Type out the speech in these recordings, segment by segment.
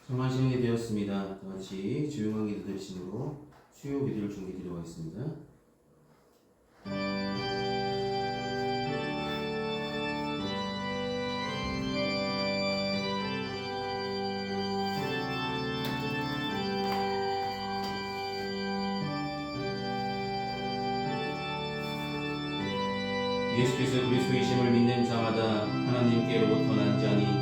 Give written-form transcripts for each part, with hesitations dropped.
정말 시간이 되었습니다. 다 같이 조용한 기도 드리심으로 수요 기도를 중개드리도록 하겠습니다. 예수께서 그리스도이심을 믿는 자마다 하나님께로부터 난 자니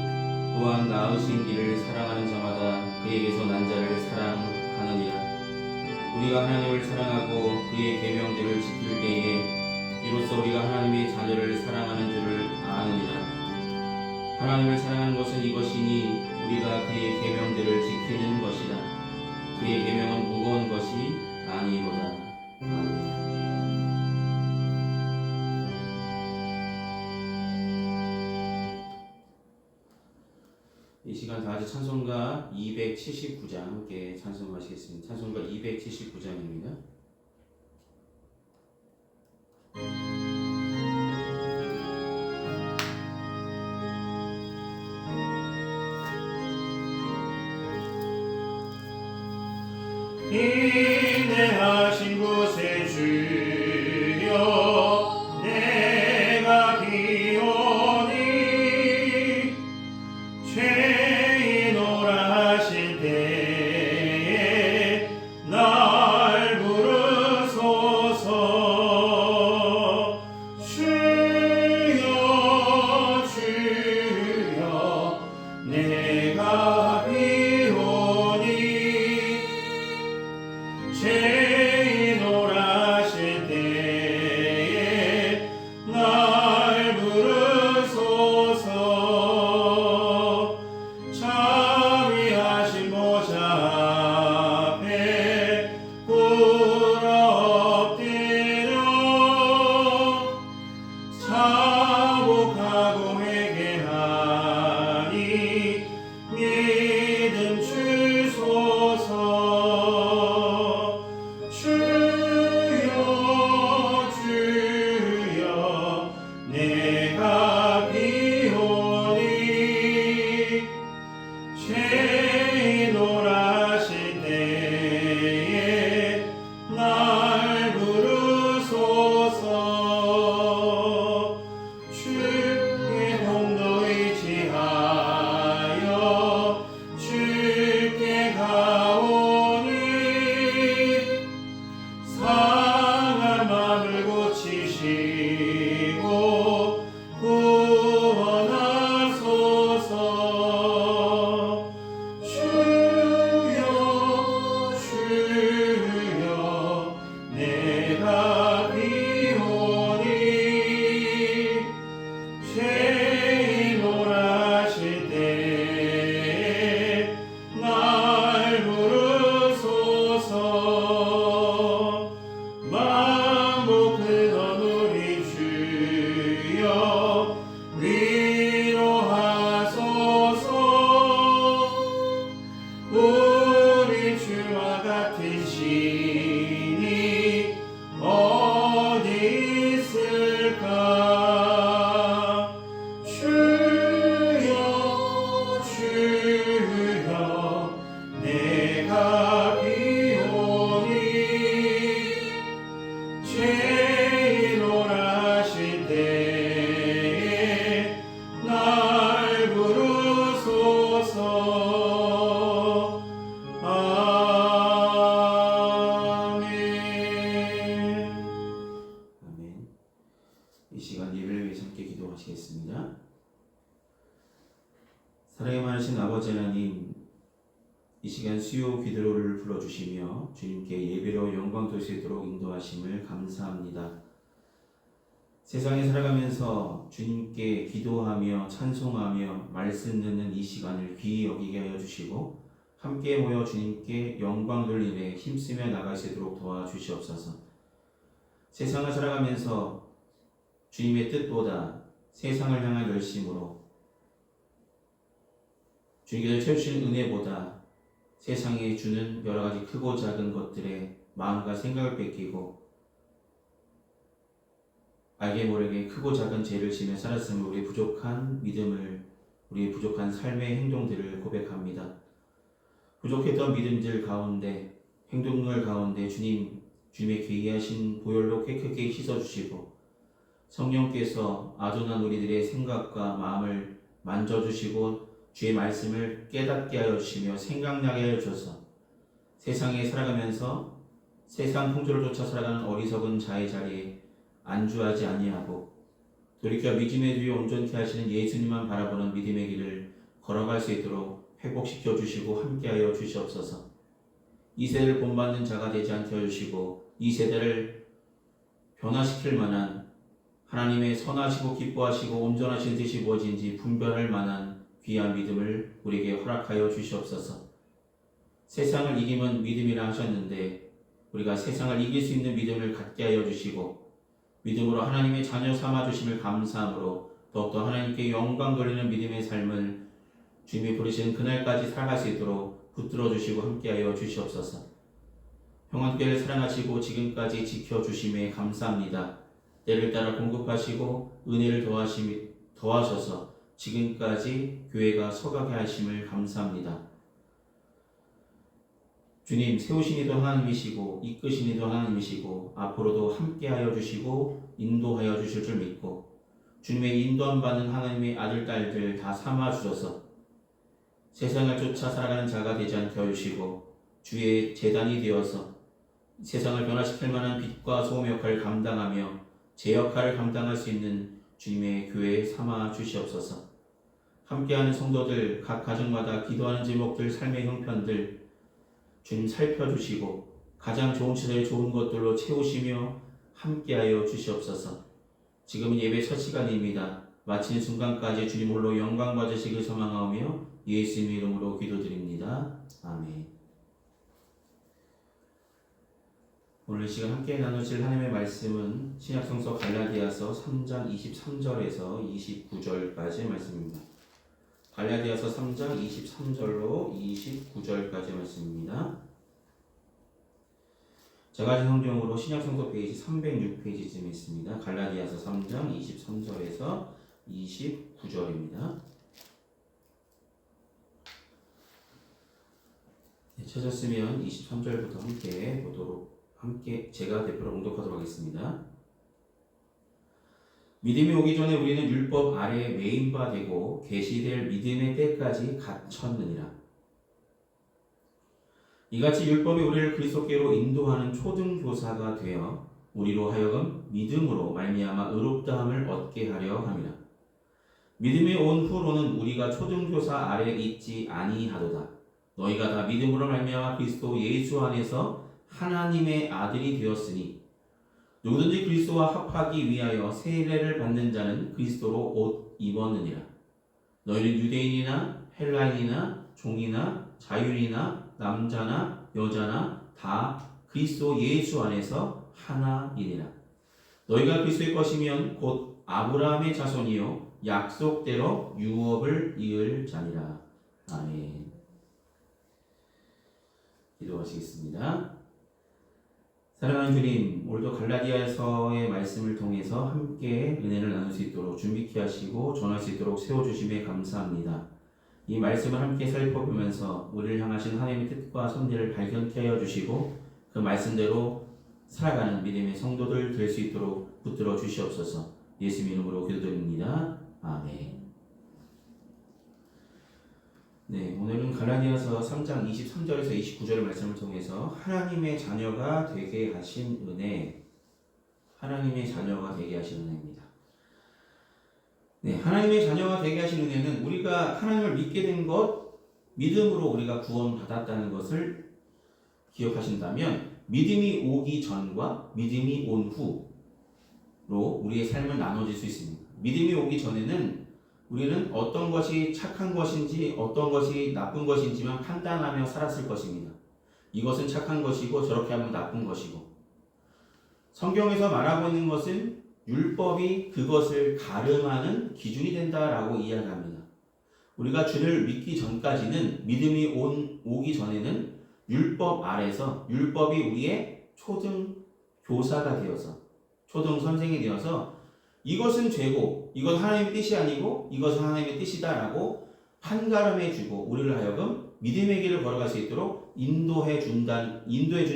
또한 나으신 이를 사랑하는 자마다 그에게서 난 자를 사랑하느니라. 우리가 하나님을 사랑하고 그의 계명들을 지킬 때에 이로써 우리가 하나님의 자녀를 사랑하는 줄을 아느니라. 하나님을 사랑하는 것은 이것이니 우리가 그의 계명들을 지키는 것이다. 그의 계명은 무거운 것이 아니로다. 아멘. 이 시간 다 같이 찬송가 279장 함께 찬송하시겠습니다. 찬송가 279장입니다. 인내하신 곳에 주여 내가 비오니 죄인오라 하실 때에 날 부르소서. 주여 주여 내가 비오니 죄인오라 하실 때에 날 부르소서. 자비하신 보좌 앞에 꿇어 엎드려 자복하고 회개하니 믿음 주소서. 주여 주여 내가 비오니 죄인오라 하실 때에 날 부르소서. 주의 공도 의지하여 주께 가오니 상한 마음을 고치시고 구원하소서. 주여 주여 내가 비오니 죄인오라 하실 때에 날 부르소서. 만복 근원 우리 주여 위로하소서. 우리 주와 같은 신이 어디 있을까. 주여 주여 내가 비오니 죄인오라 하실 때에 날 부르소서. 아멘. 아멘. 이 시간 예배를 위해서 함께 기도하시겠습니다. 사랑이 많으신 아버지 하나님, 이 시간 수요 기도를 불러주시며 주님께 예배로 영광 돌리도록 인도하심을 감사합니다. 세상에 살아가면서 주님께 기도하며 찬송하며 말씀 듣는 이 시간을 귀히 여기게 하여 주시고 함께 모여 주님께 영광 돌림에 힘쓰며 나가시도록 도와주시옵소서. 세상을 살아가면서 주님의 뜻보다 세상을 향한 열심으로 주님께서 채우시는 은혜보다 세상에 주는 여러 가지 크고 작은 것들에 마음과 생각을 뺏기고 알게 모르게 크고 작은 죄를 지며 살았으면 우리의 부족한 믿음을, 우리의 부족한 삶의 행동들을 고백합니다. 부족했던 믿음들 가운데, 행동들 가운데 주님의 귀하신 보혈로 깨끗하게 씻어주시고 성령께서 아존한 우리들의 생각과 마음을 만져주시고 주의 말씀을 깨닫게 하여 주시며 생각나게 하여 주셔서 세상에 살아가면서 세상 풍조를 쫓아 살아가는 어리석은 자의 자리에 안주하지 아니하고 돌이켜 믿음의 뒤에 온전케 하시는 예수님만 바라보는 믿음의 길을 걸어갈 수 있도록 회복시켜 주시고 함께하여 주시옵소서. 이 세대를 본받는 자가 되지 않게 해주시고 이 세대를 변화시킬 만한 하나님의 선하시고 기뻐하시고 온전하신 뜻이 무엇인지 분별할 만한 귀한 믿음을 우리에게 허락하여 주시옵소서. 세상을 이기면 믿음이라 하셨는데 우리가 세상을 이길 수 있는 믿음을 갖게 하여 주시고 믿음으로 하나님의 자녀 삼아주심을 감사함으로 더욱더 하나님께 영광 돌리는 믿음의 삶을 주님이 부르시는 그날까지 살아갈 수 있도록 붙들어 주시고 함께하여 주시옵소서. 평안교회를 사랑하시고 지금까지 지켜주심에 감사합니다. 때를 따라 공급하시고 은혜를 더하셔서 지금까지 교회가 서가게 하심을 감사합니다. 주님, 세우신 이도 하나님이시고 이끄신 이도 하나님이시고 앞으로도 함께하여 주시고 인도하여 주실 줄 믿고 주님의 인도함 받는 하나님의 아들, 딸들 다 삼아 주셔서 세상을 쫓아 살아가는 자가 되지 않게 해주시고 주의 재단이 되어서 세상을 변화시킬 만한 빛과 소금 역할을 감당하며 제 역할을 감당할 수 있는 주님의 교회 삼아 주시옵소서. 함께하는 성도들 각 가정마다 기도하는 제목들 삶의 형편들 주님 살펴주시고 가장 좋은 시대에 좋은 것들로 채우시며 함께하여 주시옵소서. 지금은 예배 첫 시간입니다. 마치는 순간까지 주님 홀로 영광 받으시길 소망하며 예수님 이름으로 기도드립니다. 아멘. 오늘 시간 함께 나누실 하나님의 말씀은 신약성서 갈라디아서 3장 23절에서 29절까지의 말씀입니다. 갈라디아서 3장 23절로 29절까지의 말씀입니다. 제가 성경으로 신약성서 페이지 306페이지쯤에 있습니다. 갈라디아서 3장 23절에서 29절입니다. 네, 찾았으면 23절부터 함께 제가 대표로 봉독하도록 하겠습니다. 믿음이 오기 전에 우리는 율법 아래에 매인 바 되고 계시될 믿음의 때까지 갇혔느니라. 이같이 율법이 우리를 그리스도께로 인도하는 초등교사가 되어 우리로 하여금 믿음으로 말미암아 의롭다함을 얻게 하려 함이라. 믿음이 온 후로는 우리가 초등교사 아래에 있지 아니하도다. 너희가 다 믿음으로 말미암아 그리스도 예수 안에서 하나님의 아들이 되었으니 누구든지 그리스도와 합하기 위하여 세례를 받는 자는 그리스도로 옷 입었느니라. 너희는 유대인이나 헬라인이나 종이나 자유인이나 남자나 여자나 다 그리스도 예수 안에서 하나이니라. 너희가 그리스도의 것이면 곧 아브라함의 자손이요 약속대로 유업을 이을 자니라. 아멘. 기도하시겠습니다. 사랑하는 주님, 오늘도 갈라디아서의 말씀을 통해서 함께 은혜를 나눌 수 있도록 준비케 하시고 전할 수 있도록 세워주심에 감사합니다. 이 말씀을 함께 살펴보면서 우리를 향하신 하나님의 뜻과 섭리를 발견케 하여 주시고 그 말씀대로 살아가는 믿음의 성도들 될 수 있도록 붙들어 주시옵소서. 예수님 이름으로 기도드립니다. 아멘. 네, 오늘은 갈라디아서 3장 23절에서 29절의 말씀을 통해서 하나님의 자녀가 되게 하신 은혜, 하나님의 자녀가 되게 하신 은혜입니다. 네, 하나님의 자녀가 되게 하신 은혜는 우리가 하나님을 믿게 된 것, 믿음으로 우리가 구원받았다는 것을 기억하신다면 믿음이 오기 전과 믿음이 온 후로 우리의 삶을 나눠질 수 있습니다. 믿음이 오기 전에는 우리는 어떤 것이 착한 것인지 어떤 것이 나쁜 것인지만 판단하며 살았을 것입니다. 이것은 착한 것이고 저렇게 하면 나쁜 것이고 성경에서 말하고 있는 것은 율법이 그것을 가름하는 기준이 된다라고 이야기합니다. 우리가 주를 믿기 전까지는 믿음이 오기 전에는 율법 아래서 율법이 우리의 초등 교사가 되어서 초등 선생이 되어서 이것은 죄고 이건 하나님의 뜻이 아니고 이것은 하나님의 뜻이다라고 판가름해주고 우리를 하여금 믿음의 길을 걸어갈 수 있도록 인도해 준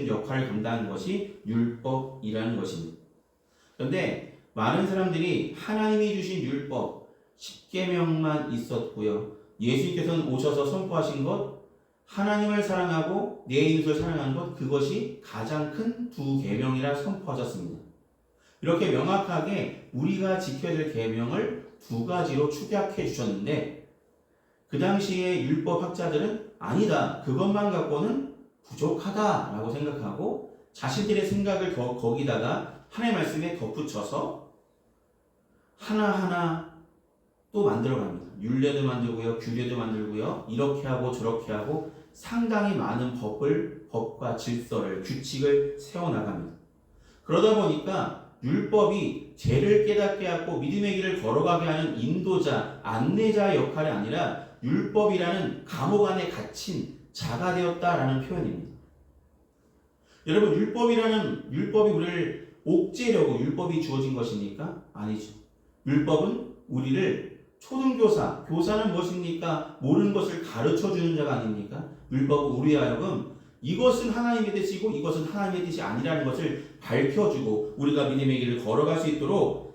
역할을 감당한 것이 율법이라는 것입니다. 그런데 많은 사람들이 하나님이 주신 율법 10계명만 있었고요. 예수님께서는 오셔서 선포하신 것, 하나님을 사랑하고 내 이웃을 사랑하는 것, 그것이 가장 큰 두 계명이라 선포하셨습니다. 이렇게 명확하게 우리가 지켜야 될 계명을 두 가지로 축약해 주셨는데, 그 당시에 율법 학자들은 아니다, 그것만 갖고는 부족하다라고 생각하고 자신들의 생각을 거기다가 하나님의 말씀에 덧붙여서 하나하나 또 만들어갑니다. 율례도 만들고요, 규례도 만들고요, 이렇게 하고 저렇게 하고 상당히 많은 법과 질서를, 규칙을 세워나갑니다. 그러다 보니까 율법이 죄를 깨닫게 하고 믿음의 길을 걸어가게 하는 인도자, 안내자 역할이 아니라 율법이라는 감옥 안에 갇힌 자가 되었다라는 표현입니다. 여러분, 율법이 우리를 옥죄려고 율법이 주어진 것입니까? 아니죠. 율법은 우리를 초등교사, 교사는 무엇입니까? 모르는 것을 가르쳐주는 자가 아닙니까? 율법은 우리 하여금 이것은 하나님의 뜻이고 이것은 하나님의 뜻이 아니라는 것을 밝혀주고 우리가 믿음의 길을 걸어갈 수 있도록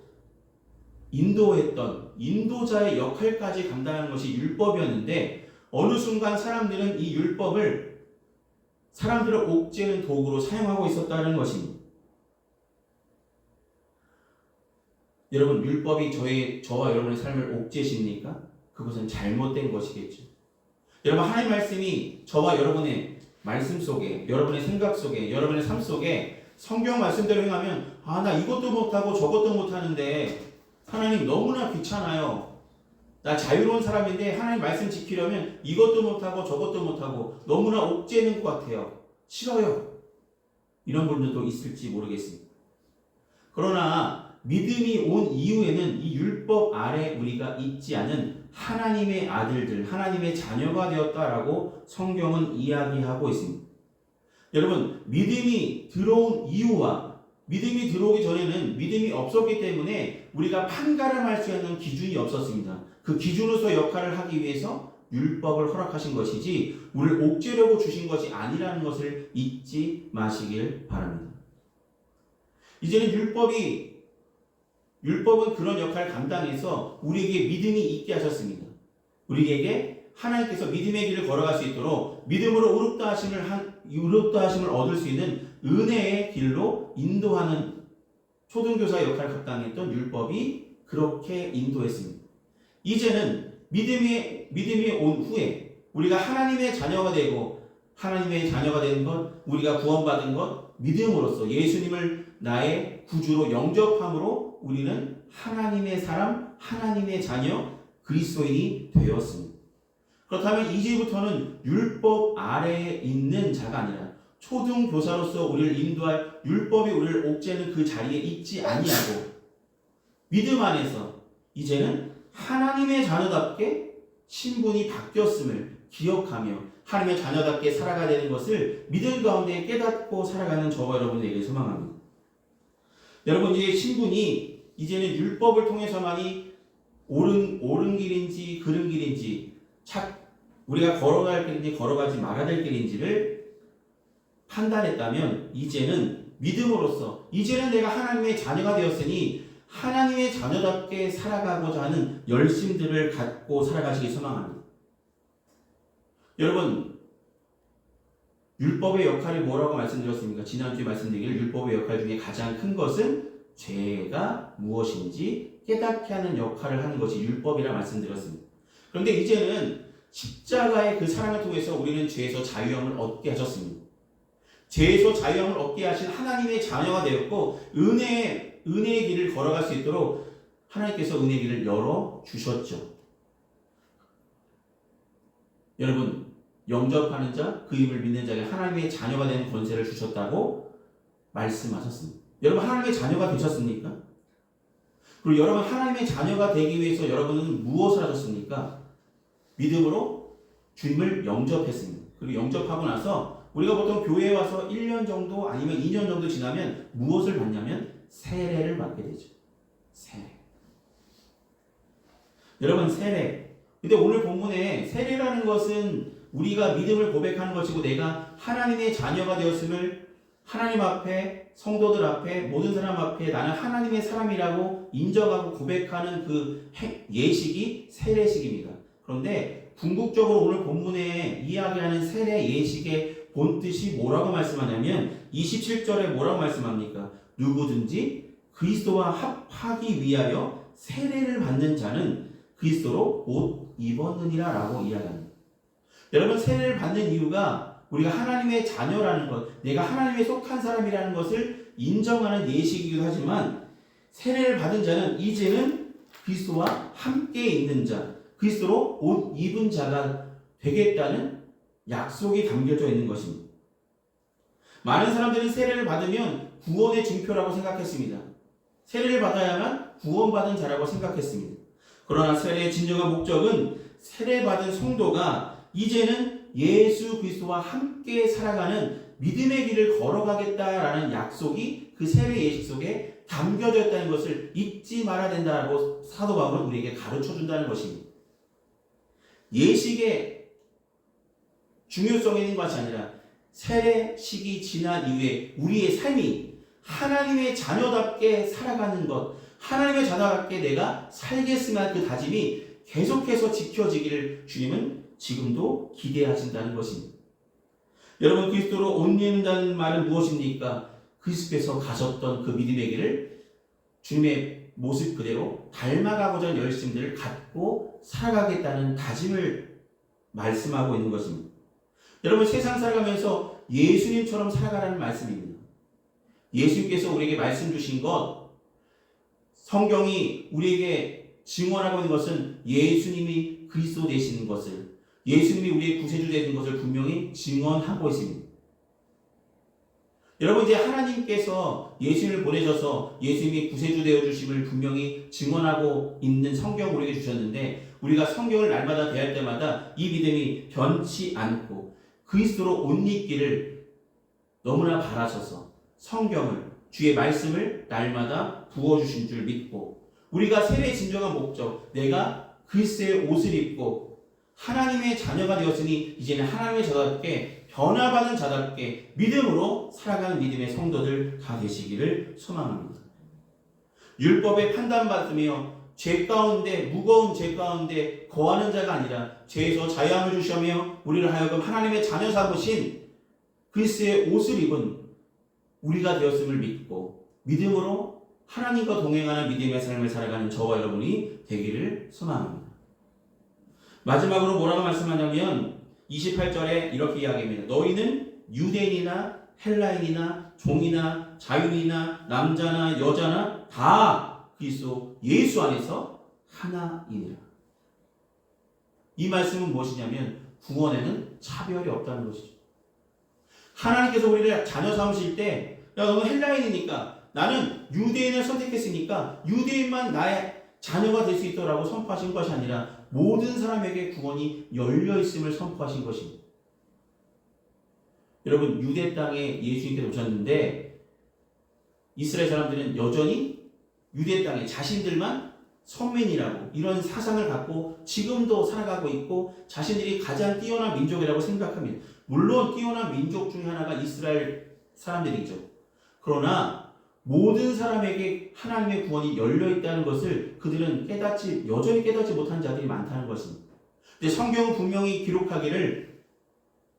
인도했던 인도자의 역할까지 감당하는 것이 율법이었는데, 어느 순간 사람들은 이 율법을 사람들을 옥죄는 도구로 사용하고 있었다는 것입니다. 여러분, 율법이 저와 여러분의 삶을 옥죄십니까? 그것은 잘못된 것이겠죠. 여러분, 하나님 말씀이 저와 여러분의 말씀 속에, 여러분의 생각 속에, 여러분의 삶 속에 성경 말씀대로 행하면 나 이것도 못하고 저것도 못하는데 하나님 너무나 귀찮아요. 나 자유로운 사람인데 하나님 말씀 지키려면 이것도 못하고 저것도 못하고 너무나 옥죄는 것 같아요. 싫어요. 이런 분들도 있을지 모르겠습니다. 그러나 믿음이 온 이후에는 이 율법 아래 우리가 있지 않은 하나님의 아들들, 하나님의 자녀가 되었다라고 성경은 이야기하고 있습니다. 여러분, 믿음이 들어온 이유와 믿음이 들어오기 전에는 믿음이 없었기 때문에 우리가 판가름할 수 있는 기준이 없었습니다. 그 기준으로서 역할을 하기 위해서 율법을 허락하신 것이지 우리를 옥죄려고 주신 것이 아니라는 것을 잊지 마시길 바랍니다. 이제는 율법은 그런 역할을 감당해서 우리에게 믿음이 있게 하셨습니다. 우리에게 하나님께서 믿음의 길을 걸어갈 수 있도록 믿음으로 의롭다 하심을 얻을 수 있는 은혜의 길로 인도하는 초등교사 역할을 감당했던 율법이 그렇게 인도했습니다. 이제는 믿음이 온 후에 우리가 하나님의 자녀가 되고, 하나님의 자녀가 된 것, 우리가 구원받은 것, 믿음으로써 예수님을 나의 구주로 영접함으로 우리는 하나님의 사람, 하나님의 자녀, 그리스도인이 되었습니다. 그렇다면 이제부터는 율법 아래에 있는 자가 아니라 초등교사로서 우리를 인도할, 율법이 우리를 옥죄는 그 자리에 있지 아니하고 믿음 안에서 이제는 하나님의 자녀답게 신분이 바뀌었음을 기억하며 하나님의 자녀답게 살아가야 되는 것을 믿음 가운데 깨닫고 살아가는 저와 여러분에게 소망합니다. 여러분, 이제 신분이 이제는 율법을 통해서만이 옳은 길인지 그른 길인지, 우리가 걸어갈 길인지 걸어가지 말아야 될 길인지를 판단했다면, 이제는 믿음으로써 이제는 내가 하나님의 자녀가 되었으니 하나님의 자녀답게 살아가고자 하는 열심들을 갖고 살아가시기 소망합니다. 여러분, 율법의 역할이 뭐라고 말씀드렸습니까? 지난주에 말씀드린 율법의 역할 중에 가장 큰 것은 죄가 무엇인지 깨닫게 하는 역할을 하는 것이 율법이라 말씀드렸습니다. 그런데 이제는 십자가의 그 사랑을 통해서 우리는 죄에서 자유함을 얻게 하셨습니다. 죄에서 자유함을 얻게 하신 하나님의 자녀가 되었고, 은혜의 길을 걸어갈 수 있도록 하나님께서 은혜의 길을 열어주셨죠. 여러분, 영접하는 자, 그 이름을 믿는 자에게 하나님의 자녀가 되는 권세를 주셨다고 말씀하셨습니다. 여러분, 하나님의 자녀가 되셨습니까? 그리고 여러분, 하나님의 자녀가 되기 위해서 여러분은 무엇을 하셨습니까? 믿음으로 주님을 영접했습니다. 그리고 영접하고 나서 우리가 보통 교회에 와서 1년 정도 아니면 2년 정도 지나면 무엇을 받냐면 세례를 받게 되죠. 세례. 여러분, 세례. 근데 오늘 본문에 세례라는 것은 우리가 믿음을 고백하는 것이고 내가 하나님의 자녀가 되었음을 하나님 앞에, 성도들 앞에, 모든 사람 앞에 나는 하나님의 사람이라고 인정하고 고백하는 그 예식이 세례식입니다. 그런데 궁극적으로 오늘 본문에 이야기하는 세례 예식의 본뜻이 뭐라고 말씀하냐면 27절에 뭐라고 말씀합니까? 누구든지 그리스도와 합하기 위하여 세례를 받는 자는 그리스도로 옷 입었느니라 라고 이야기합니다. 여러분, 세례를 받는 이유가 우리가 하나님의 자녀라는 것, 내가 하나님에 속한 사람이라는 것을 인정하는 예식이기도 하지만 세례를 받은 자는 이제는 그리스도와 함께 있는 자, 그리스도로 옷 입은 자가 되겠다는 약속이 담겨져 있는 것입니다. 많은 사람들은 세례를 받으면 구원의 증표라고 생각했습니다. 세례를 받아야만 구원받은 자라고 생각했습니다. 그러나 세례의 진정한 목적은 세례받은 성도가 이제는 예수 그리스도와 함께 살아가는 믿음의 길을 걸어가겠다라는 약속이 그 세례 예식 속에 담겨져 있다는 것을 잊지 말아야 된다고 사도 바울은 우리에게 가르쳐 준다는 것입니다. 예식의 중요성이 있는 것이 아니라 세례식이 지난 이후에 우리의 삶이 하나님의 자녀답게 살아가는 것, 하나님의 자녀답게 내가 살겠으면 할 그 다짐이 계속해서 지켜지기를 주님은 지금도 기대하신다는 것입니다. 여러분, 그리스도로 옷 입는다는 말은 무엇입니까? 그리스도께서 가졌던 그 믿음의 길을 주님의 모습 그대로 닮아가고자 하는 열심들을 갖고 살아가겠다는 다짐을 말씀하고 있는 것입니다. 여러분, 세상 살아가면서 예수님처럼 살아가라는 말씀입니다. 예수님께서 우리에게 말씀 주신 것, 성경이 우리에게 증언하고 있는 것은 예수님이 그리스도 되시는 것을, 예수님이 우리의 구세주 되는 것을 분명히 증언하고 있습니다. 여러분, 이제 하나님께서 예수님을 보내셔서 예수님이 구세주 되어주심을 분명히 증언하고 있는 성경을 우리에게 주셨는데, 우리가 성경을 날마다 대할 때마다 이 믿음이 변치 않고 그리스도로 옷 입기를 너무나 바라셔서 성경을, 주의 말씀을 날마다 부어주신 줄 믿고, 우리가 세례의 진정한 목적, 내가 그리스도의 옷을 입고 하나님의 자녀가 되었으니 이제는 하나님의 자답게, 변화받은 자답게 믿음으로 살아가는 믿음의 성도들 다 되시기를 소망합니다. 율법에 판단받으며 죄 가운데, 무거운 죄 가운데 거하는 자가 아니라 죄에서 자유함을 주시며 우리를 하여금 하나님의 자녀 삼으신 그리스도의 옷을 입은 우리가 되었음을 믿고 믿음으로 하나님과 동행하는 믿음의 삶을 살아가는 저와 여러분이 되기를 소망합니다. 마지막으로 뭐라고 말씀하냐면 28절에 이렇게 이야기합니다. 너희는 유대인이나 헬라인이나 종이나 자유인이나 남자나 여자나 다 그리스도 예수 안에서 하나이니라. 이 말씀은 무엇이냐면 구원에는 차별이 없다는 것이죠. 하나님께서 우리를 자녀 삼으실 때, 야, 너는 헬라인이니까, 나는 유대인을 선택했으니까 유대인만 나의 자녀가 될 수 있도록 선포하신 것이 아니라 모든 사람에게 구원이 열려 있음을 선포하신 것입니다. 여러분, 유대 땅에 예수님께서 오셨는데 이스라엘 사람들은 여전히 유대 땅에 자신들만 선민이라고 이런 사상을 갖고 지금도 살아가고 있고 자신들이 가장 뛰어난 민족이라고 생각합니다. 물론 뛰어난 민족 중에 하나가 이스라엘 사람들이죠. 그러나 모든 사람에게 하나님의 구원이 열려있다는 것을 그들은 여전히 깨닫지 못한 자들이 많다는 것입니다. 근데 성경은 분명히 기록하기를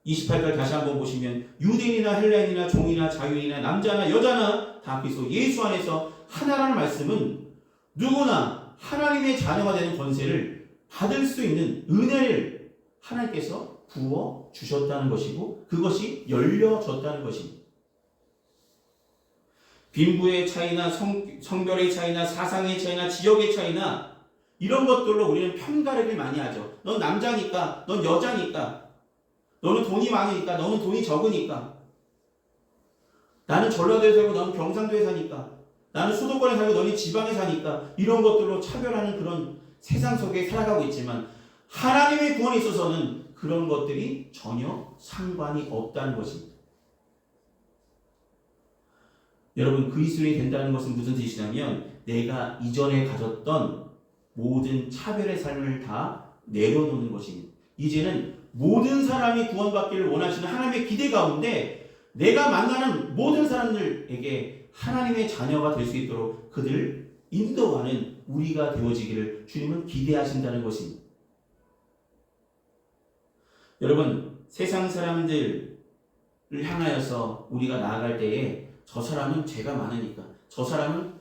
28절 다시 한번 보시면 유대인이나 헬라인이나 종이나 자유인이나 남자나 여자나 다 그리스도 예수 안에서 하나라는 말씀은 누구나 하나님의 자녀가 되는 권세를 받을 수 있는 은혜를 하나님께서 부어 주셨다는 것이고 그것이 열려졌다는 것입니다. 빈부의 차이나 성별의 차이나 사상의 차이나 지역의 차이나 이런 것들로 우리는 편가르기를 많이 하죠. 넌 남자니까, 넌 여자니까, 너는 돈이 많으니까, 너는 돈이 적으니까, 나는 전라도에 살고 너는 경상도에 사니까, 나는 수도권에 살고 너는 지방에 사니까 이런 것들로 차별하는 그런 세상 속에 살아가고 있지만 하나님의 구원에 있어서는 그런 것들이 전혀 상관이 없다는 것입니다. 여러분, 그리스도인이 된다는 것은 무슨 뜻이냐면 내가 이전에 가졌던 모든 차별의 삶을 다 내려놓는 것입니다. 이제는 모든 사람이 구원받기를 원하시는 하나님의 기대 가운데 내가 만나는 모든 사람들에게 하나님의 자녀가 될 수 있도록 그들을 인도하는 우리가 되어지기를 주님은 기대하신다는 것입니다. 여러분, 세상 사람들을 향하여서 우리가 나아갈 때에 저 사람은 죄가 많으니까, 저 사람은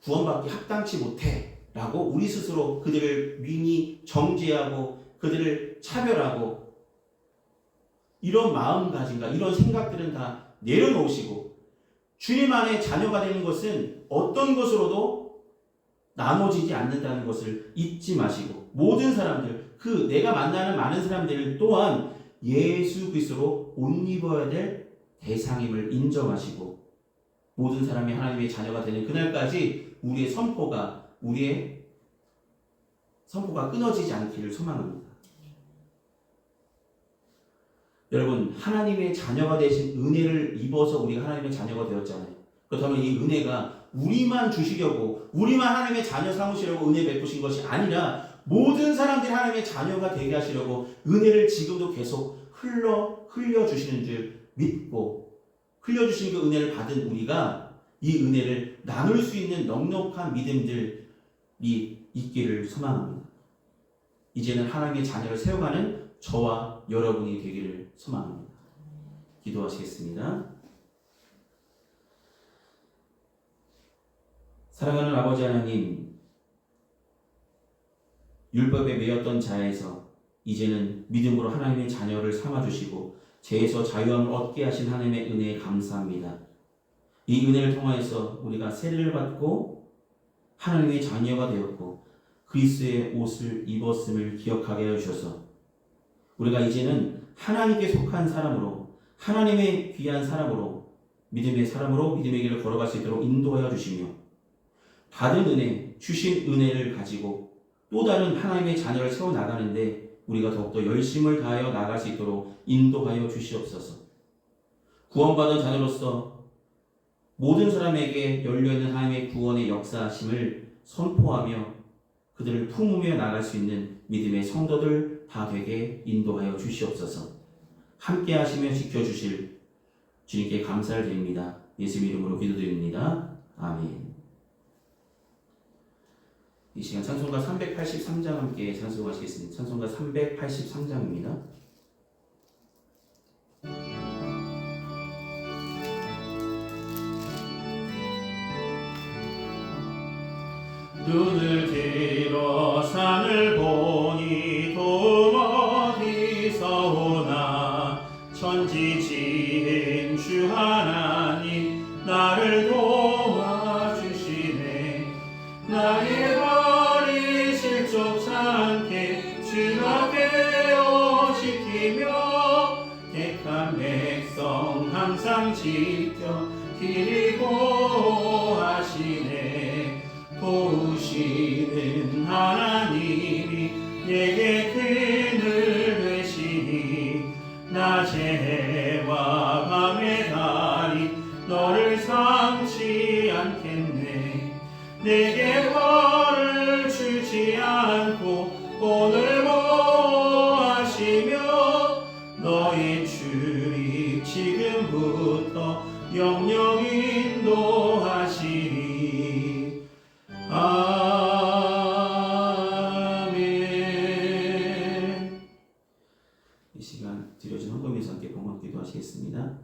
구원받기 합당치 못해 라고 우리 스스로 그들을 윈히 정죄하고 그들을 차별하고, 이런 마음가짐과 이런 생각들은 다 내려놓으시고 주님 안에 자녀가 되는 것은 어떤 것으로도 나눠지지 않는다는 것을 잊지 마시고, 모든 사람들, 그 내가 만나는 많은 사람들 또한 예수 그리스도로 옷 입어야 될 대상임을 인정하시고, 모든 사람이 하나님의 자녀가 되는 그날까지 우리의 선포가 끊어지지 않기를 소망합니다. 여러분, 하나님의 자녀가 되신 은혜를 입어서 우리가 하나님의 자녀가 되었잖아요. 그렇다면 이 은혜가 우리만 주시려고, 우리만 하나님의 자녀 삼으시려고 은혜 베푸신 것이 아니라 모든 사람들이 하나님의 자녀가 되게 하시려고 은혜를 지금도 계속 흘려주시는 줄 믿고, 흘려주신 그 은혜를 받은 우리가 이 은혜를 나눌 수 있는 넉넉한 믿음들이 있기를 소망합니다. 이제는 하나님의 자녀를 세워가는 저와 여러분이 되기를 소망합니다. 기도하시겠습니다. 사랑하는 아버지 하나님, 율법에 매였던 자에서 이제는 믿음으로 하나님의 자녀를 삼아주시고 죄에서 자유함을 얻게 하신 하나님의 은혜에 감사합니다. 이 은혜를 통하여서 우리가 세례를 받고 하나님의 자녀가 되었고 그리스도의 옷을 입었음을 기억하게 해주셔서 우리가 이제는 하나님께 속한 사람으로, 하나님의 귀한 사람으로, 믿음의 사람으로 믿음의 길을 걸어갈 수 있도록 인도하여 주시며, 받은 은혜, 주신 은혜를 가지고 또 다른 하나님의 자녀를 세워나가는데 우리가 더욱더 열심을 다하여 나갈 수 있도록 인도하여 주시옵소서. 구원받은 자녀로서 모든 사람에게 열려있는 하나님의 구원의 역사하심을 선포하며 그들을 품으며 나갈 수 있는 믿음의 성도들 다 되게 인도하여 주시옵소서. 함께 하시며 지켜주실 주님께 감사를 드립니다. 예수 이름으로 기도드립니다. 아멘. 이 시간 찬송가 383장 함께 찬송하시겠습니다. 찬송가 383장입니다. 눈을 들어 산을 보니 도움 어디서 오나. 천지지은 주 하나님 나를 도와주시네. 나의 발이 실족치 않게 주가 깨어지키며 택한 백성 항상 지켜 기리고 하시네. 도우시는 하나님이 내게 그늘 되시니 낮에와 밤의 달이 너를 삼지 않겠네. 내게 벌을 주지 않고 오늘 보호하시며 너의 주님 지금부터 영영 인도하시리. 아멘. 이 시간 드려진 헌금에서 함께 봉헌 기도하시겠습니다.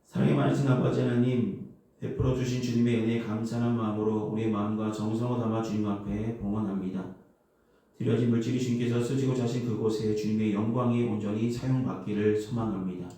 사랑의 많으신 아버지 하나님, 베풀어 주신 주님의 은혜에 감사하는 마음으로 우리의 마음과 정성을 담아 주님 앞에 봉헌합니다. 드려진 물질이 주님께서 쓰시고 자신 그곳에 주님의 영광이 온전히 사용받기를 소망합니다.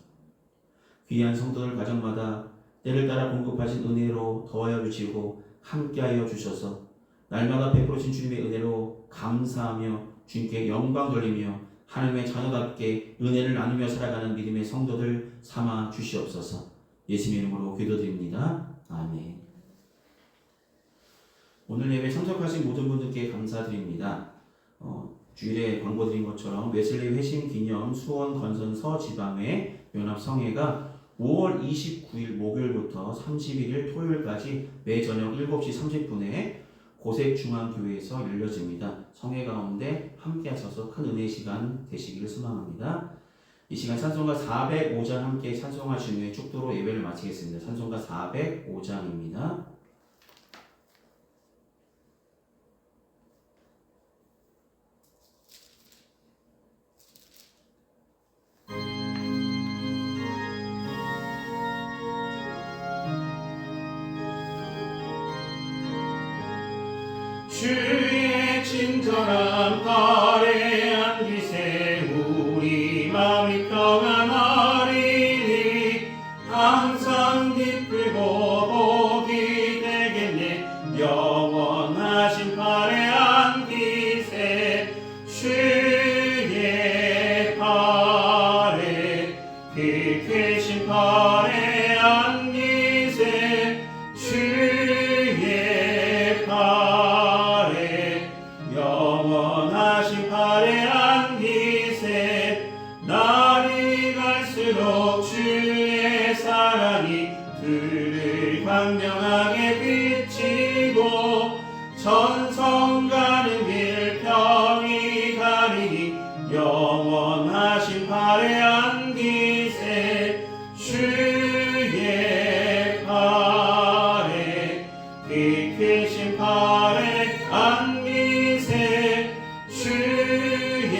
귀한 성도들 가정마다 때를 따라 공급하신 은혜로 더하여 주시고 함께하여 주셔서 날마다 베풀어 주신 주님의 은혜로 감사하며 주님께 영광 돌리며 하나님의 자녀답게 은혜를 나누며 살아가는 믿음의 성도들 삼아 주시옵소서. 예수님의 이름으로 기도드립니다. 아멘. 오늘 예배 참석하신 모든 분들께 감사드립니다. 주일에 광고 드린 것처럼 웨슬리 회심 기념 수원 건선서 지방회 연합성회가 5월 29일 목요일부터 31일 토요일까지 매 저녁 7시 30분에 고색중앙교회에서 열려집니다. 성회 가운데 함께 하셔서 큰 은혜의 시간 되시기를 소망합니다. 이 시간 찬송가 405장 함께 찬송하신 후에 축도로 예배를 마치겠습니다. 찬송가 405장입니다. 주의 친절한 팔에 안기세 우리 마음이 평안하리니 항상 기쁘고 복이 되겠네 영원하신 팔에 안기세 주의 팔에 그 크신 팔에 안기세 주의 팔에 영원하신 팔에 안기세 날이 갈수록 주의 사랑이 그를 광명하게 비치고 전성 가는 길 평이 가리니 영원하신 팔에 안기세 주의 팔에 그 크신 팔에 안기세 주의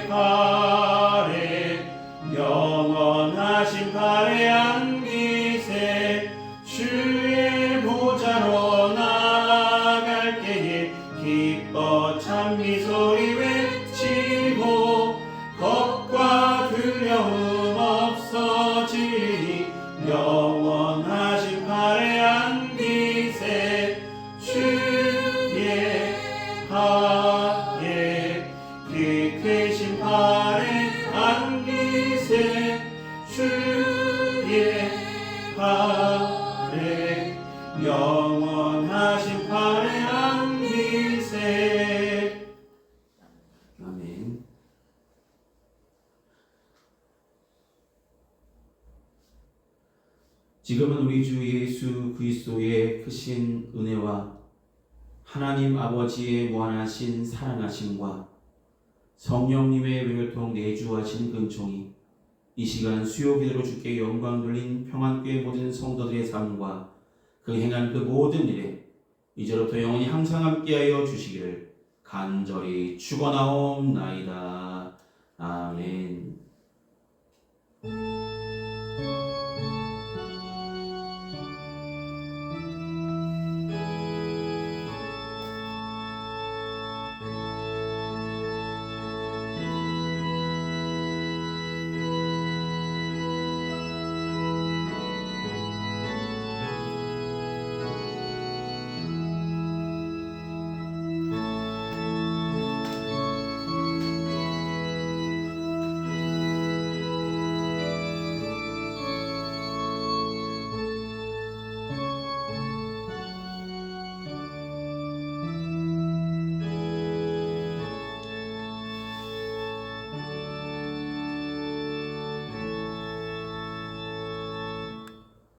팔에 영원하신 팔에 안기세 주의 보좌로 나아갈 때에 기뻐 찬미 소리 외치고 겁과 두려움 없어지니 영원하신 팔에 안기세 주의 팔에 그 크신 팔에 안기세 주의 팔에 영원하신 팔에 안기세 아멘. 지금은 우리 주 예수 그리스도의 크신 은혜와 하나님 아버지의 무한하신 사랑하심과 성령님의 외교통 내주하신 근총이 이 시간 수요 기도로 주께 영광 돌린 평안교회 모든 성도들의 삶과 그 행한 그 모든 일에 이제부터 영원히 항상 함께하여 주시기를 간절히 축원하옵나이다. 아멘.